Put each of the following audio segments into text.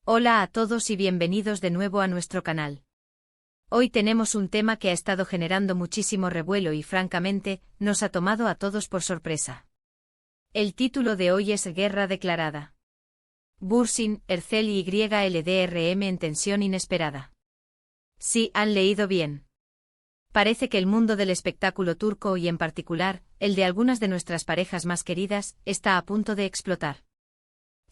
Hola a todos y bienvenidos de nuevo a nuestro canal. Hoy tenemos un tema que ha estado generando muchísimo revuelo y francamente, nos ha tomado a todos por sorpresa. El título de hoy es Guerra declarada. Bursin, Ercel y YLDRM en tensión inesperada. Sí, han leído bien. Parece que el mundo del espectáculo turco y en particular, el de algunas de nuestras parejas más queridas, está a punto de explotar.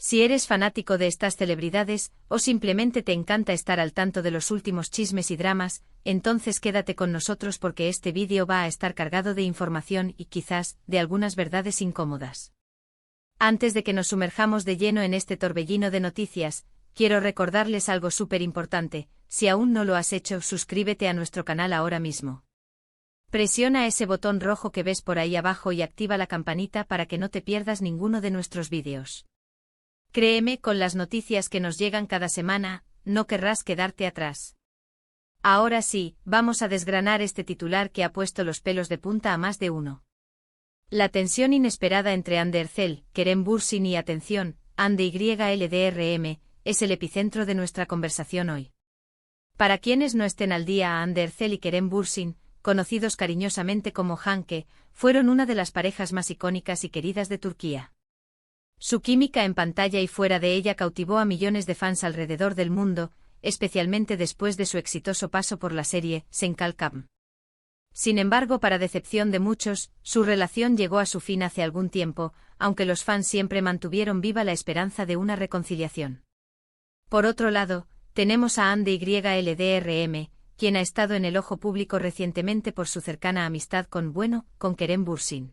Si eres fanático de estas celebridades, o simplemente te encanta estar al tanto de los últimos chismes y dramas, entonces quédate con nosotros porque este vídeo va a estar cargado de información y quizás, de algunas verdades incómodas. Antes de que nos sumerjamos de lleno en este torbellino de noticias, quiero recordarles algo súper importante: si aún no lo has hecho, suscríbete a nuestro canal ahora mismo. Presiona ese botón rojo que ves por ahí abajo y activa la campanita para que no te pierdas ninguno de nuestros vídeos. Créeme, con las noticias que nos llegan cada semana, no querrás quedarte atrás. Ahora sí, vamos a desgranar este titular que ha puesto los pelos de punta a más de uno. La tensión inesperada entre Hande Ercel, Kerem Bürsin y atención, Hande YLDRM, es el epicentro de nuestra conversación hoy. Para quienes no estén al día, Hande Ercel y Kerem Bürsin, conocidos cariñosamente como Hanke, fueron una de las parejas más icónicas y queridas de Turquía. Su química en pantalla y fuera de ella cautivó a millones de fans alrededor del mundo, especialmente después de su exitoso paso por la serie Senkalkam. Sin embargo, para decepción de muchos, su relación llegó a su fin hace algún tiempo, aunque los fans siempre mantuvieron viva la esperanza de una reconciliación. Por otro lado, tenemos a Hande YLDRM, quien ha estado en el ojo público recientemente por su cercana amistad con Kerem Bürsin.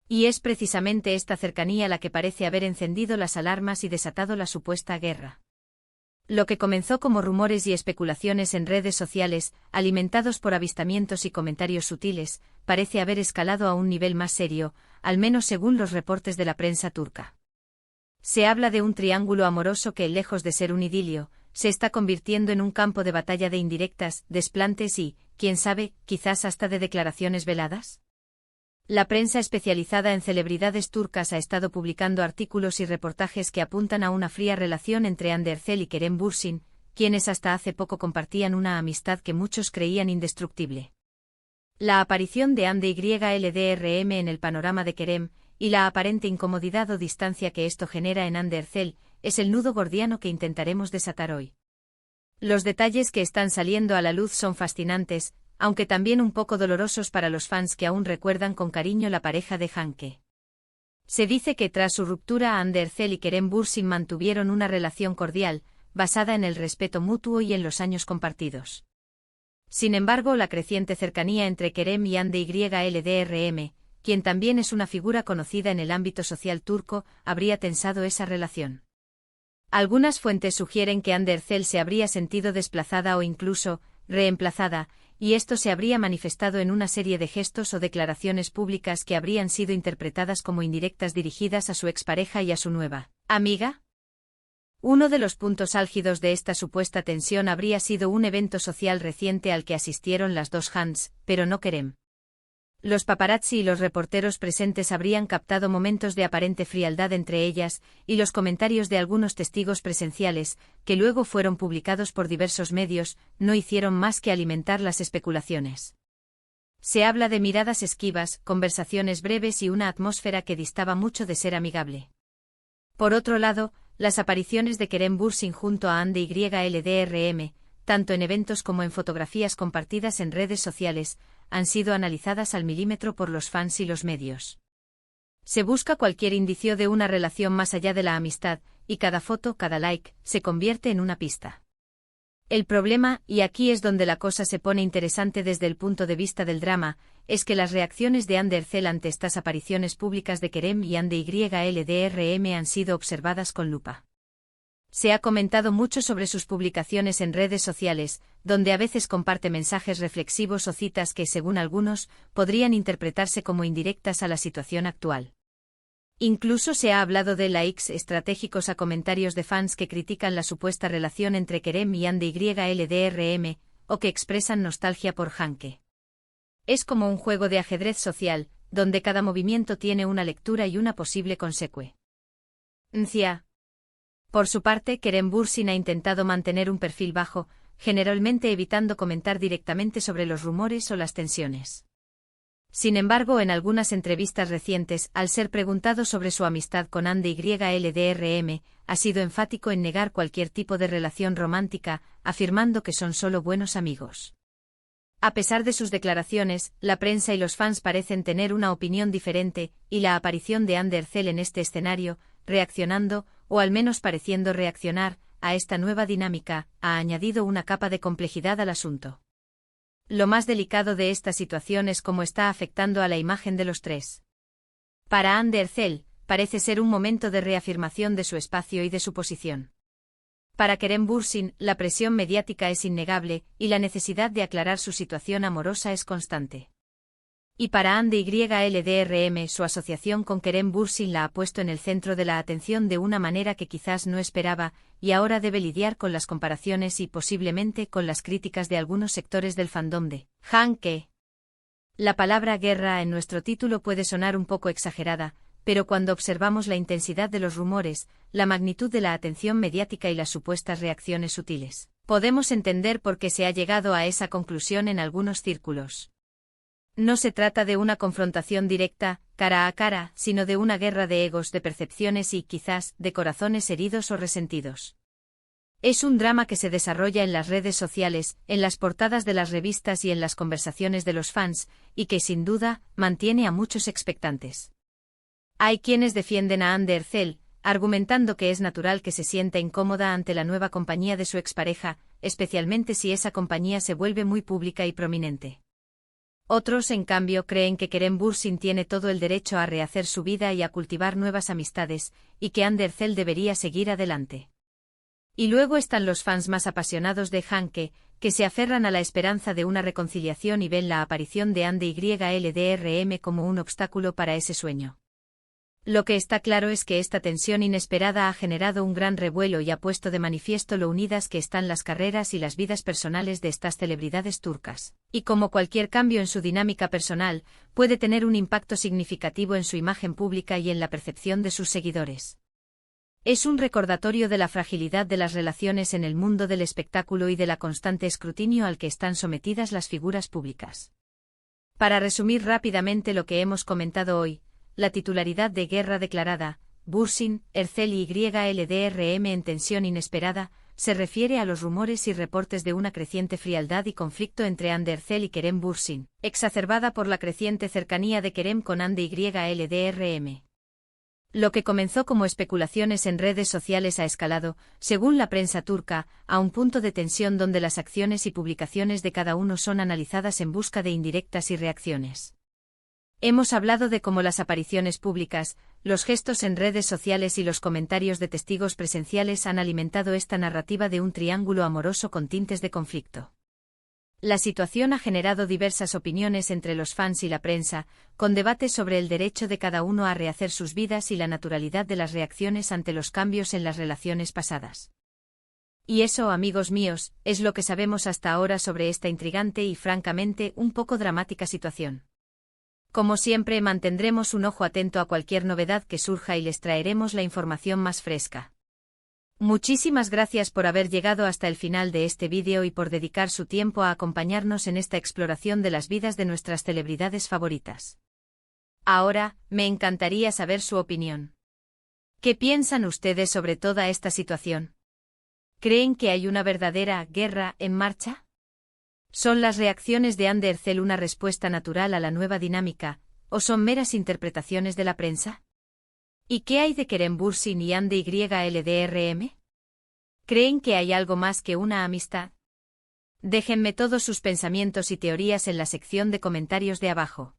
Y es precisamente esta cercanía la que parece haber encendido las alarmas y desatado la supuesta guerra. Lo que comenzó como rumores y especulaciones en redes sociales, alimentados por avistamientos y comentarios sutiles, parece haber escalado a un nivel más serio, al menos según los reportes de la prensa turca. Se habla de un triángulo amoroso que, lejos de ser un idilio, se está convirtiendo en un campo de batalla de indirectas, desplantes y, quién sabe, quizás hasta de declaraciones veladas. La prensa especializada en celebridades turcas ha estado publicando artículos y reportajes que apuntan a una fría relación entre Hande Ercel y Kerem Bürsin, quienes hasta hace poco compartían una amistad que muchos creían indestructible. La aparición de Hande YLDRM en el panorama de Kerem, y la aparente incomodidad o distancia que esto genera en Hande Ercel, es el nudo gordiano que intentaremos desatar hoy. Los detalles que están saliendo a la luz son fascinantes, aunque también un poco dolorosos para los fans que aún recuerdan con cariño la pareja de Hanke. Se dice que tras su ruptura, Hande Ercel y Kerem Bürsin mantuvieron una relación cordial, basada en el respeto mutuo y en los años compartidos. Sin embargo, la creciente cercanía entre Kerem y Hande YLDRM, quien también es una figura conocida en el ámbito social turco, habría tensado esa relación. Algunas fuentes sugieren que Hande Ercel se habría sentido desplazada o incluso reemplazada, y esto se habría manifestado en una serie de gestos o declaraciones públicas que habrían sido interpretadas como indirectas dirigidas a su expareja y a su nueva amiga. Uno de los puntos álgidos de esta supuesta tensión habría sido un evento social reciente al que asistieron las dos Hands, pero no Kerem. Los paparazzi y los reporteros presentes habrían captado momentos de aparente frialdad entre ellas, y los comentarios de algunos testigos presenciales, que luego fueron publicados por diversos medios, no hicieron más que alimentar las especulaciones. Se habla de miradas esquivas, conversaciones breves y una atmósfera que distaba mucho de ser amigable. Por otro lado, las apariciones de Kerem Bürsin junto a Hande YLDRM, tanto en eventos como en fotografías compartidas en redes sociales, han sido analizadas al milímetro por los fans y los medios. Se busca cualquier indicio de una relación más allá de la amistad, y cada foto, cada like, se convierte en una pista. El problema, y aquí es donde la cosa se pone interesante desde el punto de vista del drama, es que las reacciones de Hande Ercel ante estas apariciones públicas de Kerem y Hande YLDRM han sido observadas con lupa. Se ha comentado mucho sobre sus publicaciones en redes sociales, donde a veces comparte mensajes reflexivos o citas que, según algunos, podrían interpretarse como indirectas a la situación actual. Incluso se ha hablado de likes estratégicos a comentarios de fans que critican la supuesta relación entre Kerem y Hande YLDRM, o que expresan nostalgia por Hanke. Es como un juego de ajedrez social, donde cada movimiento tiene una lectura y una posible consecuencia. Por su parte, Kerem Bürsin ha intentado mantener un perfil bajo, generalmente evitando comentar directamente sobre los rumores o las tensiones. Sin embargo, en algunas entrevistas recientes, al ser preguntado sobre su amistad con Ande YLDRM, ha sido enfático en negar cualquier tipo de relación romántica, afirmando que son solo buenos amigos. A pesar de sus declaraciones, la prensa y los fans parecen tener una opinión diferente, y la aparición de Hande Erçel en este escenario, reaccionando, o al menos pareciendo reaccionar, a esta nueva dinámica, ha añadido una capa de complejidad al asunto. Lo más delicado de esta situación es cómo está afectando a la imagen de los tres. Para Hande Erçel, parece ser un momento de reafirmación de su espacio y de su posición. Para Kerem Bürsin, la presión mediática es innegable, y la necesidad de aclarar su situación amorosa es constante. Y para Hande YLDRM, su asociación con Kerem Bürsin la ha puesto en el centro de la atención de una manera que quizás no esperaba, y ahora debe lidiar con las comparaciones y posiblemente con las críticas de algunos sectores del fandom de Hanke. La palabra guerra en nuestro título puede sonar un poco exagerada, pero cuando observamos la intensidad de los rumores, la magnitud de la atención mediática y las supuestas reacciones sutiles, podemos entender por qué se ha llegado a esa conclusión en algunos círculos. No se trata de una confrontación directa, cara a cara, sino de una guerra de egos, de percepciones y, quizás, de corazones heridos o resentidos. Es un drama que se desarrolla en las redes sociales, en las portadas de las revistas y en las conversaciones de los fans, y que, sin duda, mantiene a muchos expectantes. Hay quienes defienden a Hande Erçel, argumentando que es natural que se sienta incómoda ante la nueva compañía de su expareja, especialmente si esa compañía se vuelve muy pública y prominente. Otros, en cambio, creen que Kerem Bürsin tiene todo el derecho a rehacer su vida y a cultivar nuevas amistades, y que Hande Erçel debería seguir adelante. Y luego están los fans más apasionados de Hanke, que se aferran a la esperanza de una reconciliación y ven la aparición de Hande YLDRM como un obstáculo para ese sueño. Lo que está claro es que esta tensión inesperada ha generado un gran revuelo y ha puesto de manifiesto lo unidas que están las carreras y las vidas personales de estas celebridades turcas, y como cualquier cambio en su dinámica personal, puede tener un impacto significativo en su imagen pública y en la percepción de sus seguidores. Es un recordatorio de la fragilidad de las relaciones en el mundo del espectáculo y de la constante escrutinio al que están sometidas las figuras públicas. Para resumir rápidamente lo que hemos comentado hoy, la titularidad de guerra declarada, Bürsin, Erçel y YLDRM en tensión inesperada, se refiere a los rumores y reportes de una creciente frialdad y conflicto entre Hande Erçel y Kerem Bürsin, exacerbada por la creciente cercanía de Kerem con Hande YLDRM. Lo que comenzó como especulaciones en redes sociales ha escalado, según la prensa turca, a un punto de tensión donde las acciones y publicaciones de cada uno son analizadas en busca de indirectas y reacciones. Hemos hablado de cómo las apariciones públicas, los gestos en redes sociales y los comentarios de testigos presenciales han alimentado esta narrativa de un triángulo amoroso con tintes de conflicto. La situación ha generado diversas opiniones entre los fans y la prensa, con debates sobre el derecho de cada uno a rehacer sus vidas y la naturalidad de las reacciones ante los cambios en las relaciones pasadas. Y eso, amigos míos, es lo que sabemos hasta ahora sobre esta intrigante y francamente un poco dramática situación. Como siempre, mantendremos un ojo atento a cualquier novedad que surja y les traeremos la información más fresca. Muchísimas gracias por haber llegado hasta el final de este vídeo y por dedicar su tiempo a acompañarnos en esta exploración de las vidas de nuestras celebridades favoritas. Ahora, me encantaría saber su opinión. ¿Qué piensan ustedes sobre toda esta situación? ¿Creen que hay una verdadera guerra en marcha? ¿Son las reacciones de Hande Erçel una respuesta natural a la nueva dinámica, o son meras interpretaciones de la prensa? ¿Y qué hay de Kerem Bürsin y Hande YLDRM? ¿Creen que hay algo más que una amistad? Déjenme todos sus pensamientos y teorías en la sección de comentarios de abajo.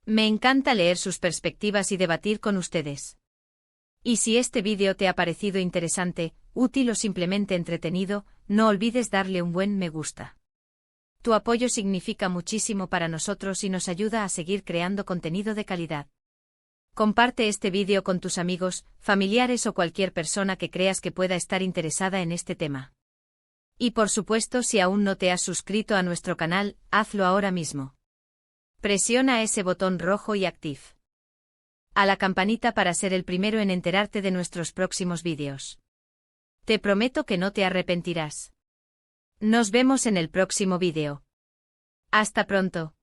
Me encanta leer sus perspectivas y debatir con ustedes. Y si este vídeo te ha parecido interesante, útil o simplemente entretenido, no olvides darle un buen me gusta. Tu apoyo significa muchísimo para nosotros y nos ayuda a seguir creando contenido de calidad. Comparte este vídeo con tus amigos, familiares o cualquier persona que creas que pueda estar interesada en este tema. Y por supuesto, si aún no te has suscrito a nuestro canal, hazlo ahora mismo. Presiona ese botón rojo y activa a la campanita para ser el primero en enterarte de nuestros próximos vídeos. Te prometo que no te arrepentirás. Nos vemos en el próximo vídeo. Hasta pronto.